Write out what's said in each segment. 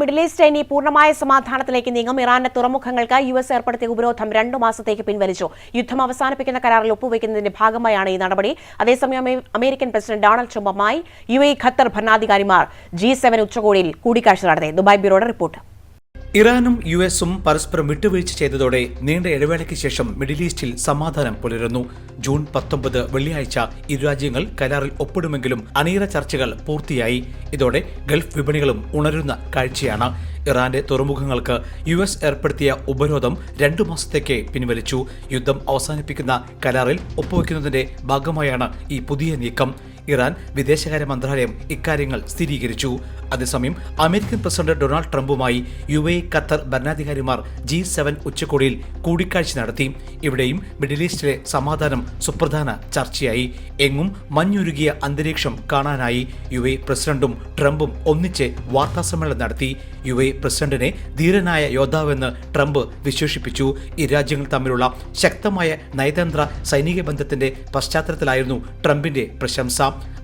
Middle east ഇനി പൂർണ്ണമായ സമാധാനത്തിലേക്ക് നീങ്ങും. ഇറാന്റെ തുറമുഖങ്ങൾക്ക് US ഏർപ്പെടുത്തിയ ഉപരോധം 2 മാസത്തേക്ക് പിൻവലിച്ചു. യുദ്ധം അവസാനിപ്പിക്കുന്ന കരാറിൽ ഒപ്പുവെക്കുന്നതിന്റെ ഭാഗമായാണ് ഈ നടപടി. അതേസമയം അമേരിക്കൻ പ്രസിഡന്റ് ഡൊണാൾഡ് ട്രംപുമായി UAE ഖത്തർ ഭരണാധികാരിമാർ G7 ഉച്ചകോടിയിൽ കൂടിക്കാഴ്ച നടത്തി. ദുബായ് ബ്യൂറോയുടെ റിപ്പോർട്ട്. ഇറാനും US-ഉം പരസ്പരം വിട്ടുവീഴ്ച ചെയ്തതോടെ നീണ്ട ഇടവേളയ്ക്ക് ശേഷം മിഡിൽ ഈസ്റ്റിൽ സമാധാനം പുലരുന്നു. ജൂൺ 19 വെള്ളിയാഴ്ച ഇരു രാജ്യങ്ങൾ കരാറിൽ ഒപ്പിടുമെങ്കിലും അണിയറ ചർച്ചകൾ പൂർത്തിയായി. ഇതോടെ ഗൾഫ് വിപണികളും ഉണരുന്ന കാഴ്ചയാണ്. ഇറാന്റെ തുറമുഖങ്ങൾക്ക് US ഏർപ്പെടുത്തിയ ഉപരോധം 2 മാസത്തേക്ക് പിൻവലിച്ചു. യുദ്ധം അവസാനിപ്പിക്കുന്ന കരാറിൽ ഒപ്പുവെക്കുന്നതിന്റെ ഭാഗമായാണ് ഈ പുതിയ നീക്കം. ഇറാൻ വിദേശകാര്യ മന്ത്രാലയം ഇക്കാര്യങ്ങൾ സ്ഥിരീകരിച്ചു. അതേസമയം അമേരിക്കൻ പ്രസിഡന്റ് ഡൊണാൾഡ് ട്രംപുമായി UAE ഖത്തർ ഭരണാധികാരിമാർ G7 ഉച്ചകോടിയിൽ കൂടിക്കാഴ്ച നടത്തി. ഇവിടെയും മിഡിൽ ഈസ്റ്റിലെ സമാധാനം സുപ്രധാന ചർച്ചയായി. എങ്ങും മഞ്ഞുരുകിയ അന്തരീക്ഷം കാണാനായി UAE പ്രസിഡന്റും ട്രംപും ഒന്നിച്ച് വാർത്താസമ്മേളനം നടത്തി. UAE പ്രസിഡന്റിനെ ധീരനായ യോദ്ധാവെന്ന് ട്രംപ് വിശേഷിപ്പിച്ചു. ഇരു രാജ്യങ്ങൾ തമ്മിലുള്ള ശക്തമായ നയതന്ത്ര സൈനിക ബന്ധത്തിന്റെ പശ്ചാത്തലത്തിലായിരുന്നു ട്രംപിന്റെ പ്രശംസ.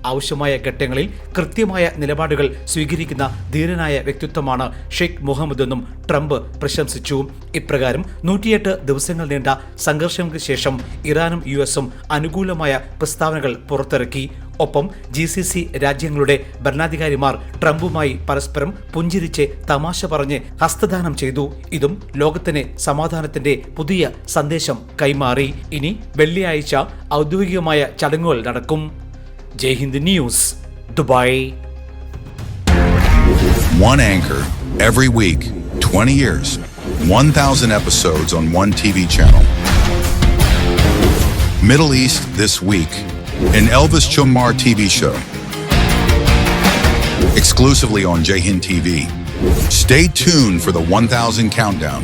ആവശ്യമായ ഘട്ടങ്ങളിൽ കൃത്യമായ നിലപാടുകൾ സ്വീകരിക്കുന്ന ധീരനായ വ്യക്തിത്വമാണ് ഷെയ്ഖ് മുഹമ്മദ് എന്നും ട്രംപ് പ്രശംസിച്ചു. ഇപ്രകാരം 108 ദിവസങ്ങൾ നീണ്ട സംഘർഷങ്ങൾക്ക് ശേഷം ഇറാനും US-ഉം അനുകൂലമായ പ്രസ്താവനകൾ പുറത്തിറക്കി. ഒപ്പം GCC രാജ്യങ്ങളുടെ ഭരണാധികാരിമാർ ട്രംപുമായി പരസ്പരം പുഞ്ചിരിച്ച് തമാശ പറഞ്ഞ് ഹസ്തദാനം ചെയ്തു. ഇതും ലോകത്തിന് സമാധാനത്തിന്റെ പുതിയ സന്ദേശം കൈമാറി. ഇനി വെള്ളിയാഴ്ച ഔദ്യോഗികമായ ചടങ്ങുകൾ നടക്കും. Jai Hind news, Dubai. One anchor every week, 20 years, 1,000 episodes on one TV channel. Middle East This Week, an Elvis Chumar TV show. Exclusively on Jai Hind TV. Stay tuned for the 1,000 countdown.